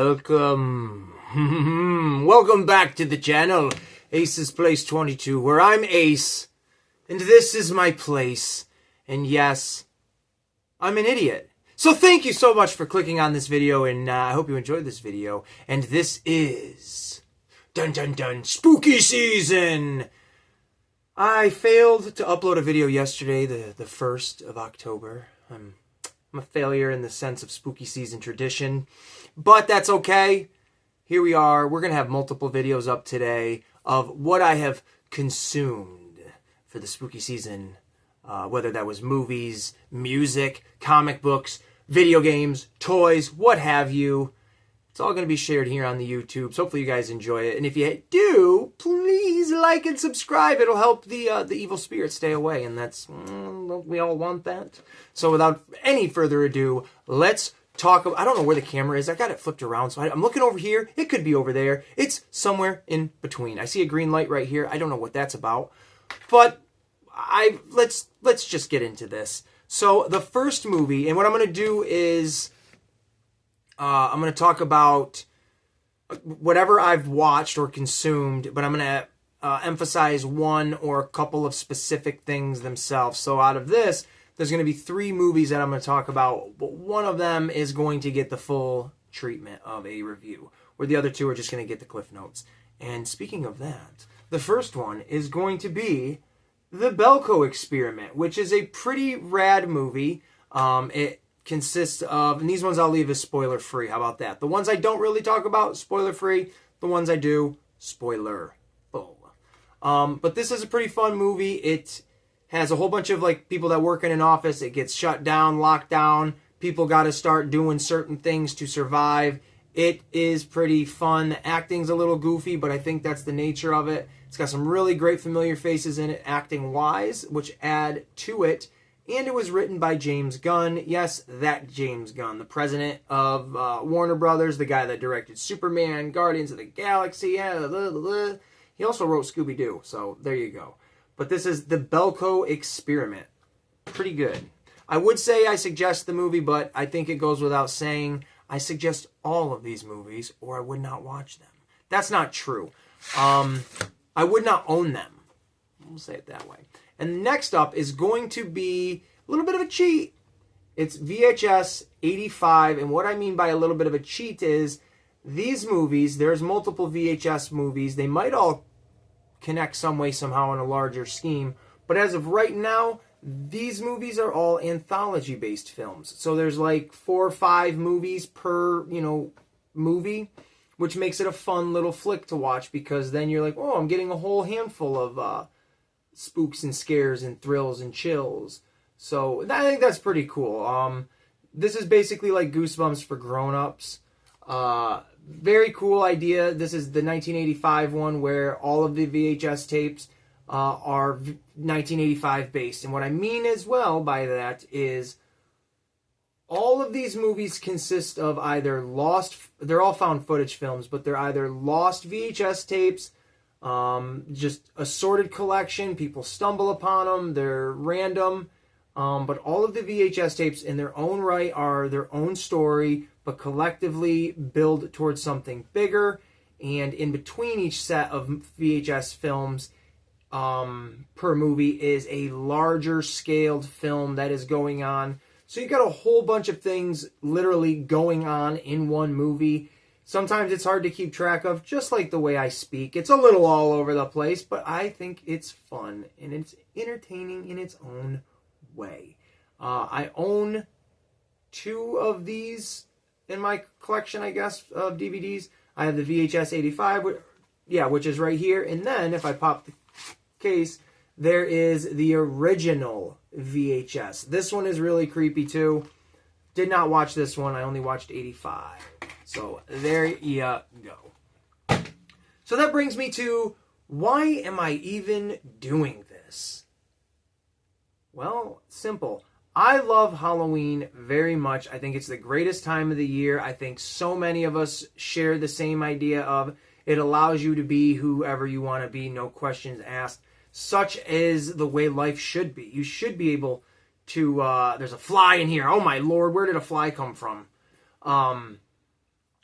Welcome. Welcome back to the channel, Ace's Place 22, where I'm Ace, and this is my place. And yes, I'm an idiot. So thank you so much for clicking on this video, and I hope you enjoyed this video. And this is... Dun dun dun, spooky season! I failed to upload a video yesterday, the 1st of October. I'm a failure in the sense of spooky season tradition, but that's okay. Here we are. We're going to have multiple videos up today of what I have consumed for the spooky season, whether that was movies, music, comic books, video games, toys, what have you. It's all going to be shared here on the YouTube, so hopefully you guys enjoy it. And if you do, please like and subscribe. It'll help the evil spirits stay away, and that's, we all want that. So without any further ado, let's talk about, I don't know where the camera is. I got it flipped around, so I'm looking over here. It could be over there. It's somewhere in between. I see a green light right here. I don't know what that's about, but let's just get into this. So the first movie, and what I'm going to do is... I'm going to talk about whatever I've watched or consumed, but I'm going to emphasize one or a couple of specific things themselves. So out of this, there's going to be 3 movies that I'm going to talk about, but one of them is going to get the full treatment of a review, where the other 2 are just going to get the cliff notes. And speaking of that, the first one is going to be The Belko Experiment, which is a pretty rad movie. It consists of, and these ones I'll leave as spoiler free. How about that? The ones I don't really talk about, spoiler free. The ones I do, spoiler full. But this is a pretty fun movie. It has a whole bunch of like people that work in an office. It gets shut down, locked down. People got to start doing certain things to survive. It is pretty fun. The acting's a little goofy, but I think that's the nature of it. It's got some really great familiar faces in it, acting-wise, which add to it. And it was written by James Gunn. Yes, that James Gunn, the president of Warner Brothers, the guy that directed Superman, Guardians of the Galaxy. He also wrote Scooby-Doo, so there you go. But this is The Belko Experiment. Pretty good. I would say I suggest the movie, but I think it goes without saying I suggest all of these movies, or I would not watch them. That's not true. I would not own them. We'll say it that way. And next up is going to be a little bit of a cheat. It's VHS 85, and what I mean by a little bit of a cheat is these movies, there's multiple VHS movies. They might all connect some way, somehow in a larger scheme, but as of right now, these movies are all anthology-based films. So there's like 4 or 5 movies per, movie, which makes it a fun little flick to watch, because then you're like, oh, I'm getting a whole handful of spooks and scares and thrills and chills. So I think that's pretty cool. This is basically like Goosebumps for grown-ups. Very cool idea. This is the 1985 one where all of the VHS tapes are 1985 based. And what I mean as well by that is all of these movies consist of either lost, they're all found footage films, but they're either lost VHS tapes, just assorted collection, people stumble upon them, they're random, but all of the VHS tapes in their own right are their own story, but collectively build towards something bigger, and in between each set of VHS films per movie is a larger scaled film that is going on. So you got a whole bunch of things literally going on in one movie. Sometimes it's hard to keep track of, just like the way I speak. It's a little all over the place, but I think it's fun, and it's entertaining in its own way. I own 2 of these in my collection, I guess, of DVDs. I have the VHS 85, which is right here. And then, if I pop the case, there is the original VHS. This one is really creepy, too. Did not watch this one. I only watched 85. So there you go. So that brings me to, why am I even doing this? Well, simple. I love Halloween very much. I think it's the greatest time of the year. I think so many of us share the same idea of it allows you to be whoever you want to be, no questions asked. Such is the way life should be. You should be able to, there's a fly in here. Oh my Lord, where did a fly come from?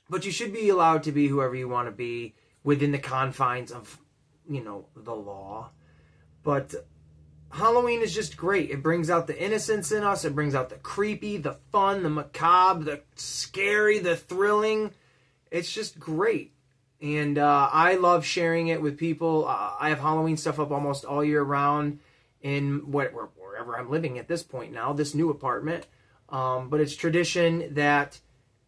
But you should be allowed to be whoever you want to be within the confines of, you know, the law. But Halloween is just great. It brings out the innocence in us. It brings out the creepy, the fun, the macabre, the scary, the thrilling. It's just great. And I love sharing it with people. I have Halloween stuff up almost all year round in wherever I'm living at this point now, this new apartment. But it's tradition that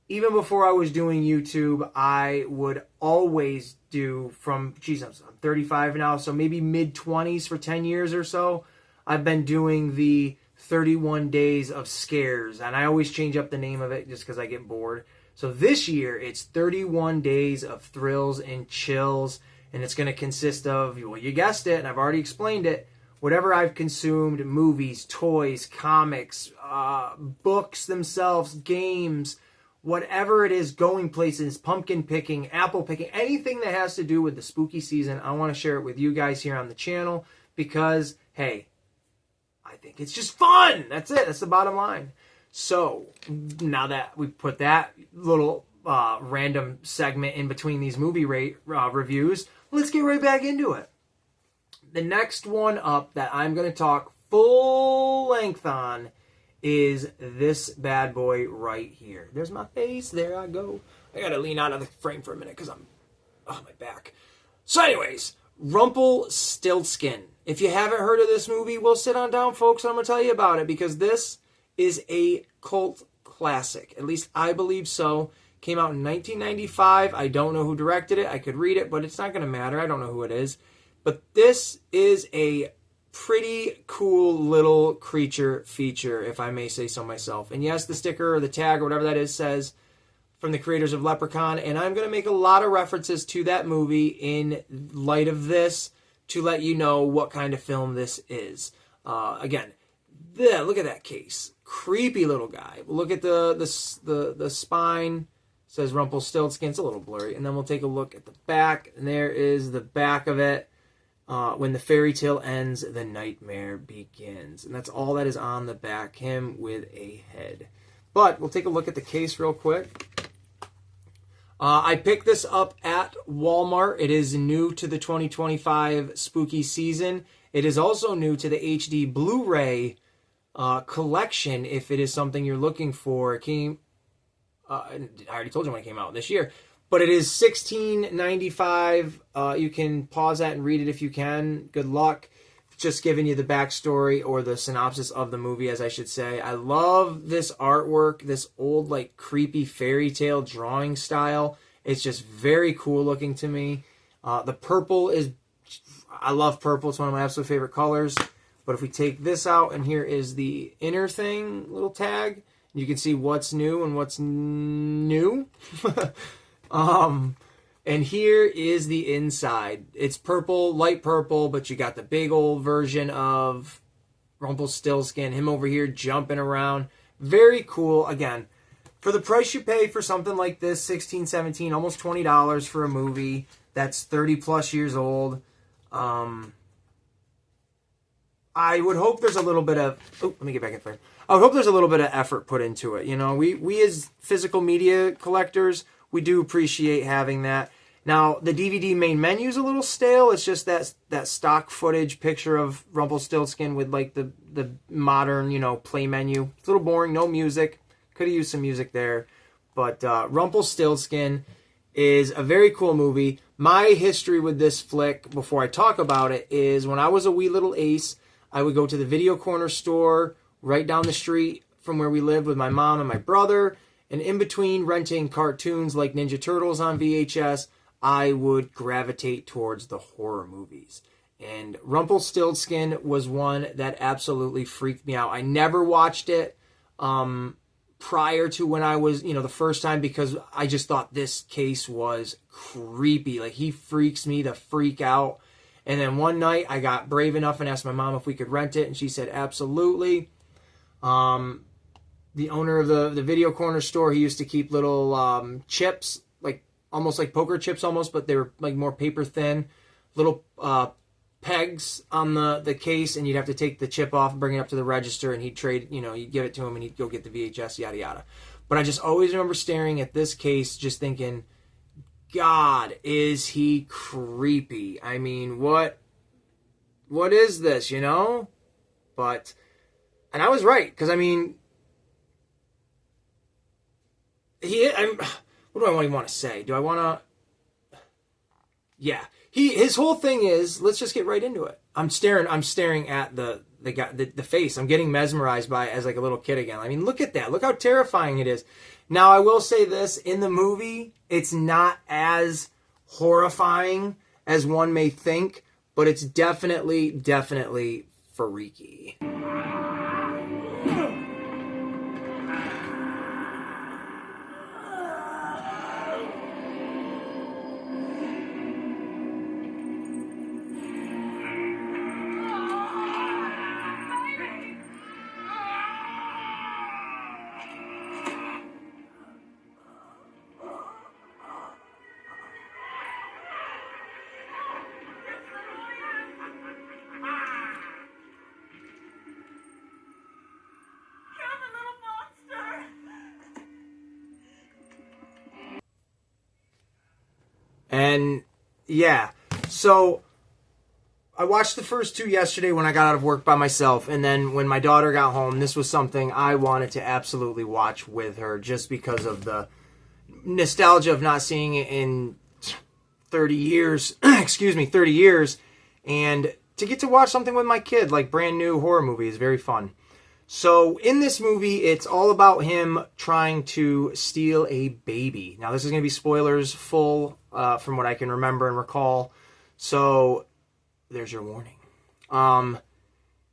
even before I was doing YouTube, I would always do from, geez, I'm 35 now, so maybe mid-20s for 10 years or so. I've been doing the 31 days of scares, and I always change up the name of it just because I get bored. So this year, it's 31 days of thrills and chills, and it's going to consist of, well, you guessed it, and I've already explained it, whatever I've consumed, movies, toys, comics, books themselves, games, whatever it is, going places, pumpkin picking, apple picking, anything that has to do with the spooky season, I want to share it with you guys here on the channel because, hey, I think it's just fun. That's it. That's the bottom line. So now that we put that little random segment in between these movie reviews, let's get right back into it. The next one up that I'm going to talk full length on is this bad boy right here. There's my face. There I go. I got to lean out of the frame for a minute because I'm, oh, my back. So anyways, Rumpelstiltskin. If you haven't heard of this movie, well, sit on down, folks. I'm going to tell you about it because this is a cult classic. At least I believe so. Came out in 1995. I don't know who directed it. I could read it, but it's not going to matter. I don't know who it is. But this is a pretty cool little creature feature, if I may say so myself. And yes, the sticker or the tag or whatever that is says from the creators of Leprechaun. And I'm going to make a lot of references to that movie in light of this to let you know what kind of film this is. Again, look at that case. Creepy little guy. Look at the spine. It says Rumpelstiltskin. It's a little blurry. And then we'll take a look at the back. And there is the back of it. When the fairy tale ends, the nightmare begins. And that's all that is on the back. Him with a head. But we'll take a look at the case real quick. I picked this up at Walmart. It is new to the 2025 spooky season. It is also new to the HD Blu-ray collection if it is something you're looking for. It came, I already told you when it came out this year. But it is $16.95. You can pause that and read it if you can. Good luck. Just giving you the backstory or the synopsis of the movie, as I should say. I love this artwork, this old, like, creepy fairy tale drawing style. It's just very cool looking to me. The purple is, I love purple. It's one of my absolute favorite colors. But if we take this out, and here is the inner thing, little tag, you can see what's new and what's new. And here is the inside. It's purple, light purple, but you got the big old version of Rumpelstiltskin, him over here jumping around. Very cool. Again, for the price you pay for something like this, $16, $17, almost $20 for a movie that's 30 plus years old. I would hope there's a little bit of, let me get back in frame. I would hope there's a little bit of effort put into it. You know, we as physical media collectors, we do appreciate having that. Now, the DVD main menu is a little stale. It's just that stock footage picture of Rumpelstiltskin with, like, the modern, you know, play menu. It's a little boring. No music. Could have used some music there. But Rumpelstiltskin is a very cool movie. My history with this flick, before I talk about it, is when I was a wee little ace, I would go to the video corner store right down the street from where we lived with my mom and my brother. And in between renting cartoons like Ninja Turtles on VHS, I would gravitate towards the horror movies. And Rumpelstiltskin was one that absolutely freaked me out. I never watched it prior to when I was, you know, the first time because I just thought this case was creepy. Like, he freaks me the freak out. And then one night I got brave enough and asked my mom if we could rent it. And she said, absolutely. The owner of the video corner store, he used to keep little chips, like almost like poker chips almost, but they were like more paper thin, little pegs on the case, and you'd have to take the chip off and bring it up to the register, and he'd trade, you know, you'd give it to him, and he'd go get the VHS, yada, yada. But I just always remember staring at this case just thinking, God, is he creepy. I mean, what is this, you know? But, and I was right, because I mean, what do I even want to say? Do I want to, yeah. His whole thing is, let's just get right into it. I'm staring at the guy, the face. I'm getting mesmerized by it as like a little kid again. I mean, look at that. Look how terrifying it is. Now, I will say this, in the movie, it's not as horrifying as one may think, but it's definitely freaky. And yeah, so I watched the first two yesterday when I got out of work by myself, and then when my daughter got home, this was something I wanted to absolutely watch with her just because of the nostalgia of not seeing it in 30 years, 30 years, and to get to watch something with my kid, like brand new horror movie, is very fun. So in this movie, it's all about him trying to steal a baby. Now, this is going to be spoilers full from what I can remember and recall. So there's your warning.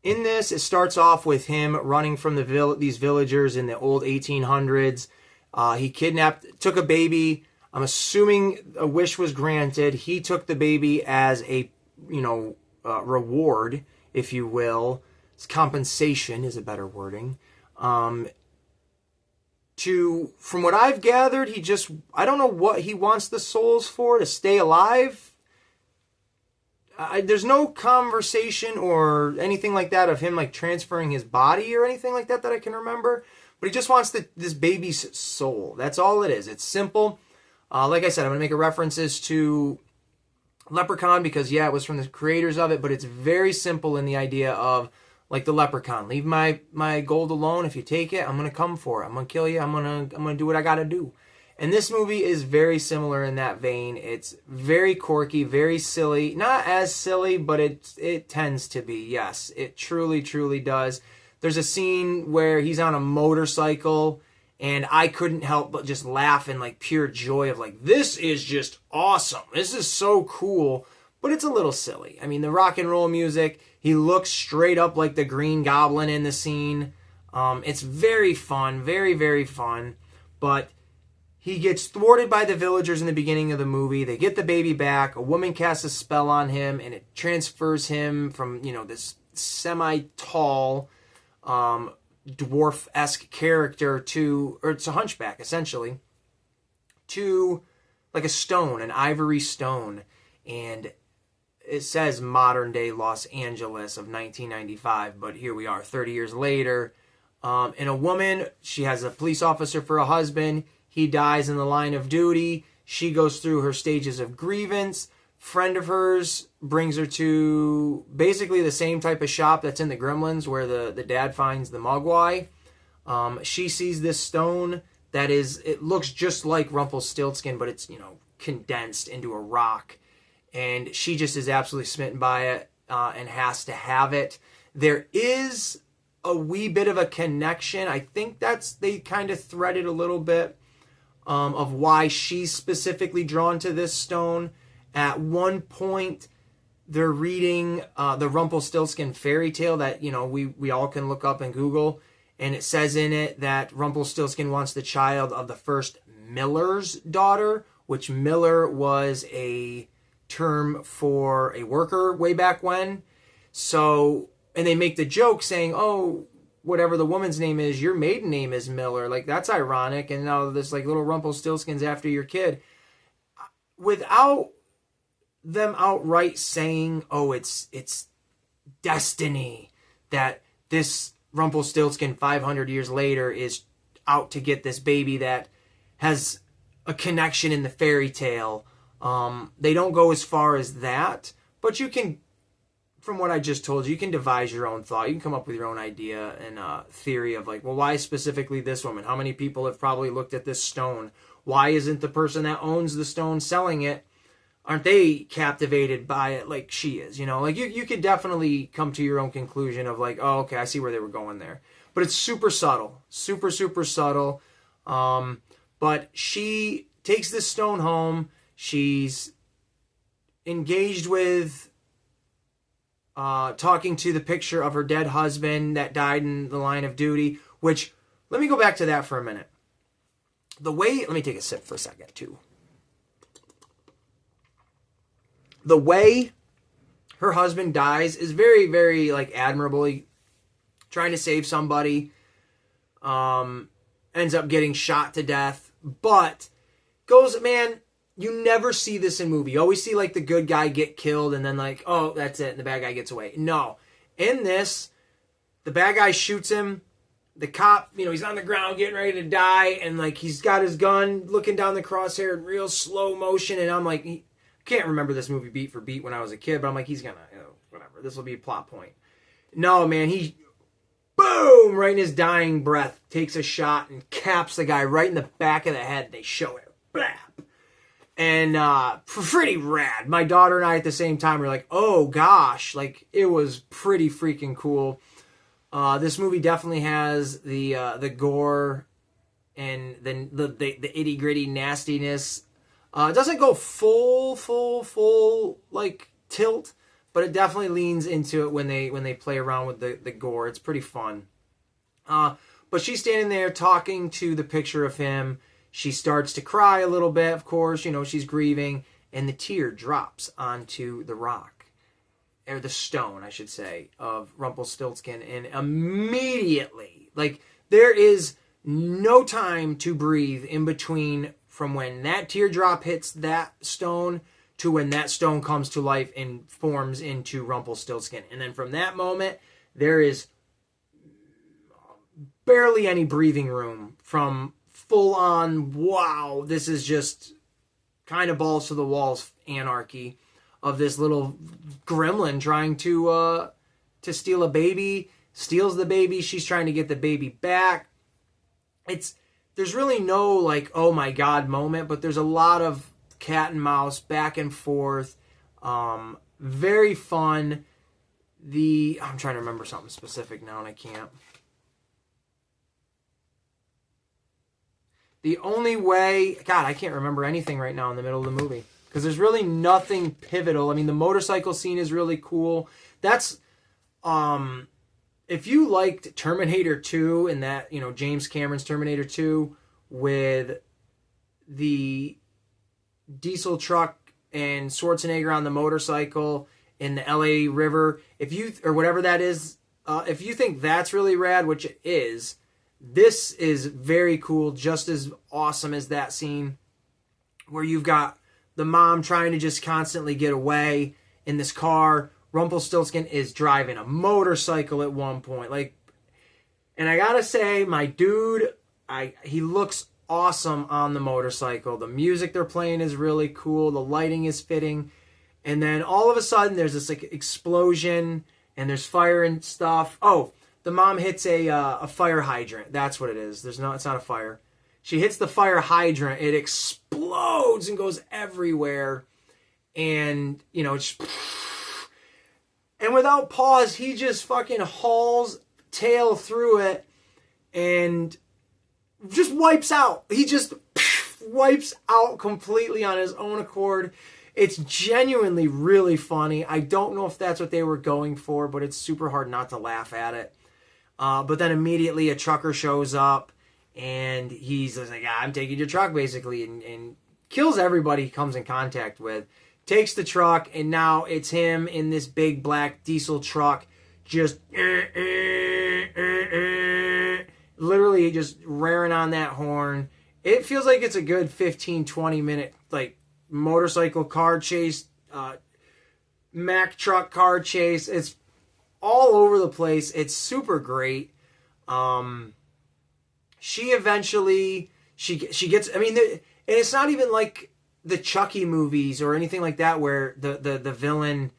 In this, it starts off with him running from these villagers in the old 1800s. He took a baby. I'm assuming a wish was granted. He took the baby as a, reward, if you will. Compensation is a better wording. From what I've gathered, I don't know what he wants the souls for, to stay alive. There's no conversation or anything like that of him like transferring his body or anything like that I can remember. But he just wants this baby's soul. That's all it is. It's simple. Like I said, I'm going to make references to Leprechaun because, yeah, it was from the creators of it, but it's very simple in the idea of, like the leprechaun, leave my gold alone. If you take it, I'm going to come for it. I'm going to kill you. I'm going to do what I got to do. And this movie is very similar in that vein. It's very quirky, very silly. Not as silly, but it tends to be. Yes, it truly, truly does. There's a scene where he's on a motorcycle, and I couldn't help but just laugh in like pure joy of like, this is just awesome. This is so cool. But it's a little silly. I mean, the rock and roll music, he looks straight up like the Green Goblin in the scene. It's very fun, very, very fun. But he gets thwarted by the villagers in the beginning of the movie. They get the baby back. A woman casts a spell on him, and it transfers him from, this semi-tall, dwarf-esque character or it's a hunchback, essentially, to like a stone, an ivory stone. And it says modern day Los Angeles of 1995, but here we are 30 years later. And a woman, she has a police officer for a husband. He dies in the line of duty. She goes through her stages of grievance. Friend of hers brings her to basically the same type of shop that's in the Gremlins where the dad finds the Mogwai. She sees this stone it looks just like Rumpelstiltskin, but it's, condensed into a rock. And she just is absolutely smitten by it and has to have it. There is a wee bit of a connection. I think they kind of threaded a little bit of why she's specifically drawn to this stone. At one point, they're reading the Rumpelstiltskin fairy tale that, we all can look up and Google. And it says in it that Rumpelstiltskin wants the child of the first miller's daughter, which miller was a term for a worker way back when. So, and they make the joke saying, oh, whatever the woman's name is, your maiden name is Miller. Like, that's ironic. And now this like little Rumpelstiltskin's after your kid. Without them outright saying, oh, it's destiny that this Rumpelstiltskin 500 years later is out to get this baby that has a connection in the fairy tale. They don't go as far as that, but you can, from what I just told you, you can devise your own thought. You can come up with your own idea and theory of like, well, why specifically this woman? How many people have probably looked at this stone? Why isn't the person that owns the stone selling it, aren't they captivated by it like she is? You know, like you could definitely come to your own conclusion of like, oh, okay, I see where they were going there. But it's super subtle, super, super subtle. But she takes this stone home. She's engaged with talking to the picture of her dead husband that died in the line of duty, which, let me go back to that for a minute. Let me take a sip for a second, too. The way her husband dies is very, very, like, admirably trying to save somebody. Ends up getting shot to death. But goes, man, you never see this in movie. You always see, like, the good guy get killed and then, like, oh, that's it, and the bad guy gets away. No. In this, the bad guy shoots him. The cop, you know, he's on the ground getting ready to die, and, like, he's got his gun looking down the crosshair in real slow motion, and I'm like, I can't remember this movie beat for beat when I was a kid, but I'm like, he's gonna, you know, whatever. This will be a plot point. No, man, he, boom, right in his dying breath, takes a shot and caps the guy right in the back of the head. They show it. Blap. And pretty rad. My daughter and I at the same time were like, oh gosh, like it was pretty freaking cool. This movie definitely has the gore and then the itty gritty nastiness. It doesn't go full like tilt, but it definitely leans into it when they play around with the gore. It's pretty fun. But she's standing there talking to the picture of him. She starts to cry a little bit, of course, you know, she's grieving, and the tear drops onto the rock, or the stone, I should say, of Rumpelstiltskin, and immediately, like, there is no time to breathe in between from when that teardrop hits that stone to when that stone comes to life and forms into Rumpelstiltskin. And then from that moment, there is barely any breathing room from full on, wow, this is just kind of balls to the walls anarchy of this little gremlin trying to steal a baby, steals the baby, she's trying to get the baby back. There's really no like, oh my god moment, but there's a lot of cat and mouse back and forth. Very fun. I'm trying to remember something specific now and I can't. The only way, God, I can't remember anything right now in the middle of the movie. Because there's really nothing pivotal. I mean, the motorcycle scene is really cool. That's, if you liked Terminator 2 and that, you know, James Cameron's Terminator 2 with the diesel truck and Schwarzenegger on the motorcycle in the LA River, or whatever that is, if you think that's really rad, which it is, this is very cool, just as awesome as that scene where you've got the mom trying to just constantly get away in this car. Rumpelstiltskin is driving a motorcycle at one point. Like, and I gotta say, my dude, he looks awesome on the motorcycle. The music they're playing is really cool. The lighting is fitting. And then all of a sudden, there's this like explosion, and there's fire and stuff. Oh, the mom hits a fire hydrant. That's what it is. It's not a fire. She hits the fire hydrant. It explodes and goes everywhere. And, you know, and without pause, he just fucking hauls tail through it and just wipes out. He just wipes out completely on his own accord. It's genuinely really funny. I don't know if that's what they were going for, but it's super hard not to laugh at it. But then immediately a trucker shows up and he's like, I'm taking your truck, basically, and kills everybody he comes in contact with. Takes the truck, and now it's him in this big black diesel truck, just literally just raring on that horn. It feels like it's a good 15-20 minute like motorcycle car chase, Mack truck car chase. It's all over the place. It's super great. she eventually, she gets, I mean, and it's not even like the Chucky movies or anything like that where the villain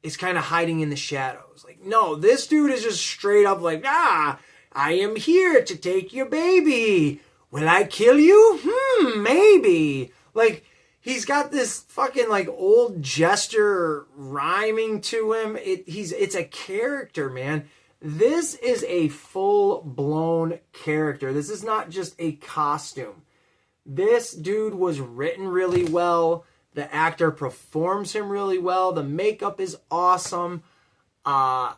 is kind of hiding in the shadows. Like, no, this dude is just straight up like, I am here to take your baby. Will I kill you? Maybe. Like, he's got this fucking like old jester rhyming to him. It's a character, man. This is a full-blown character. This is not just a costume. This dude was written really well. The actor performs him really well. The makeup is awesome. Yeah,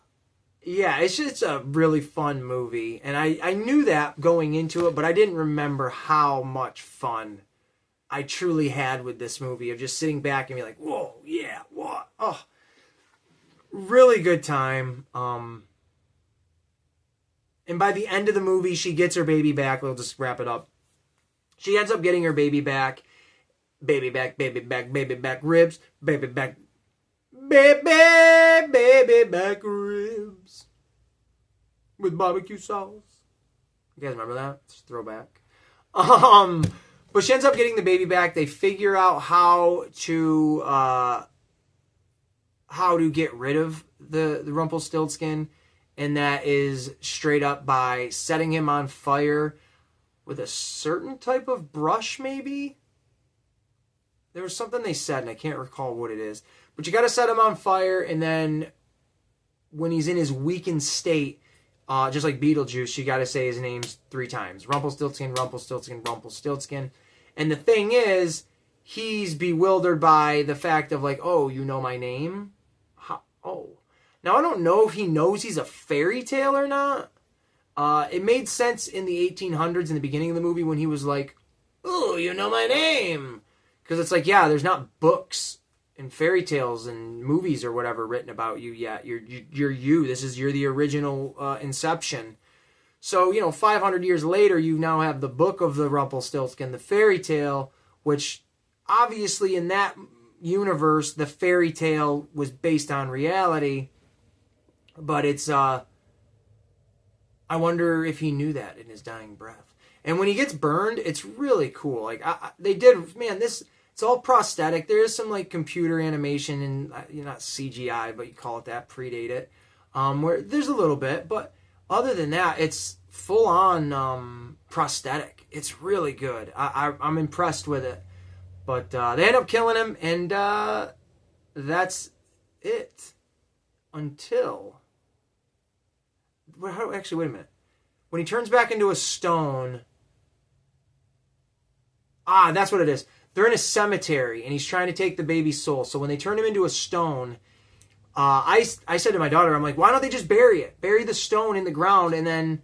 it's just a really fun movie. And I knew that going into it, but I didn't remember how much fun I truly had with this movie. Of just sitting back and be like, whoa, yeah, what? Oh, really good time. And by the end of the movie, she gets her baby back. We'll just wrap it up. She ends up getting her baby back. Baby back, baby back, baby back ribs. Baby back, baby back ribs. With barbecue sauce. You guys remember that? It's a throwback. But she ends up getting the baby back. They figure out how to get rid of the Rumpelstiltskin. And that is straight up by setting him on fire with a certain type of brush, maybe? There was something they said, and I can't recall what it is. But you got to set him on fire, and then when he's in his weakened state, just like Beetlejuice, you got to say his name 3 times. Rumpelstiltskin, Rumpelstiltskin, Rumpelstiltskin. And the thing is, he's bewildered by the fact of like, oh, you know my name? Oh. Now, I don't know if he knows he's a fairy tale or not. It made sense in the 1800s in the beginning of the movie when he was like, oh, you know my name. Because it's like, yeah, there's not books and fairy tales and movies or whatever written about you yet. You're you. You're the original Inception. So, 500 years later, you now have the book of the Rumpelstiltskin, the fairy tale, which obviously in that universe, the fairy tale was based on reality. But it's, I wonder if he knew that in his dying breath. And when he gets burned, it's really cool. Like, they did, man, it's all prosthetic. There is some, like, computer animation and, not CGI, but you call it that, predate it. Where there's a little bit, but other than that, it's full-on prosthetic. It's really good. I'm impressed with it. But they end up killing him, and that's it. Until... Actually, wait a minute. When he turns back into a stone... that's what it is. They're in a cemetery, and he's trying to take the baby's soul. So when they turn him into a stone, I said to my daughter, I'm like, why don't they just bury it? Bury the stone in the ground, and then,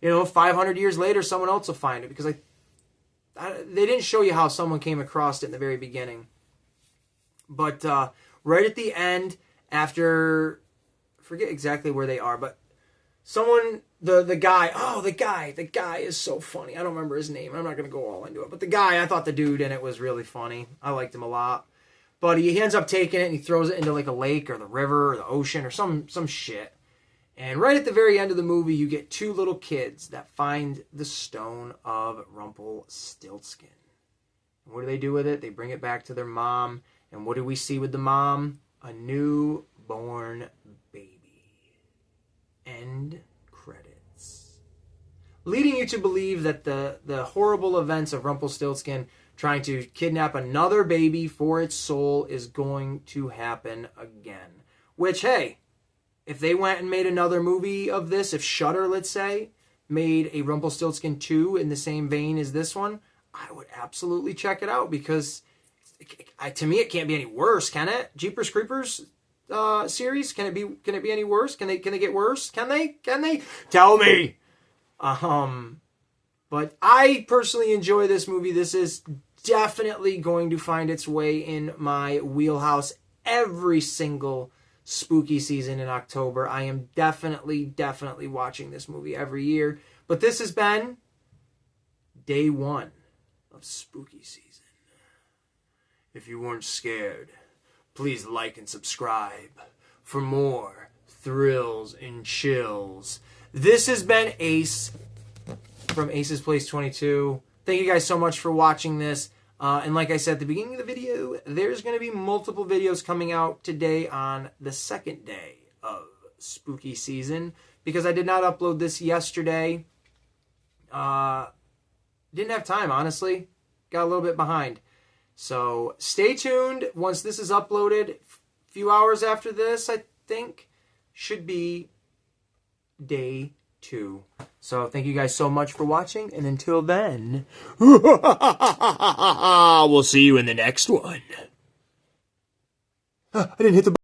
500 years later, someone else will find it. Because they didn't show you how someone came across it in the very beginning. But right at the end, after... I forget exactly where they are, but... Someone, the guy is so funny. I don't remember his name. I'm not going to go all into it. But the guy, I thought the dude in it was really funny. I liked him a lot. But he ends up taking it and he throws it into like a lake or the river or the ocean or some shit. And right at the very end of the movie, you get 2 little kids that find the stone of Rumpelstiltskin. And what do they do with it? They bring it back to their mom. And what do we see with the mom? A newborn baby. End credits. Leading you to believe that the horrible events of Rumpelstiltskin trying to kidnap another baby for its soul is going to happen again. Which, hey, if they went and made another movie of this, if Shudder, let's say, made a Rumpelstiltskin 2 in the same vein as this one, I would absolutely check it out because to me it can't be any worse, can it? Jeepers Creepers series, can it be any worse? Can they get worse? Can they tell me? But I personally enjoy this movie. This is definitely going to find its way in my wheelhouse every single spooky season in October. I am definitely watching this movie every year. But this has been day 1 of spooky season. If you weren't scared, please like and subscribe for more thrills and chills. This has been Ace. from Aces Place 22. Thank you guys so much for watching this. And like I said at the beginning of the video, there's going to be multiple videos coming out today on the second day of spooky season, because I did not upload this yesterday. Didn't have time, honestly. Got a little bit behind. So stay tuned. Once this is uploaded, a few hours after this, I think, should be day 2. So thank you guys so much for watching, and until then, we'll see you in the next one. I didn't hit the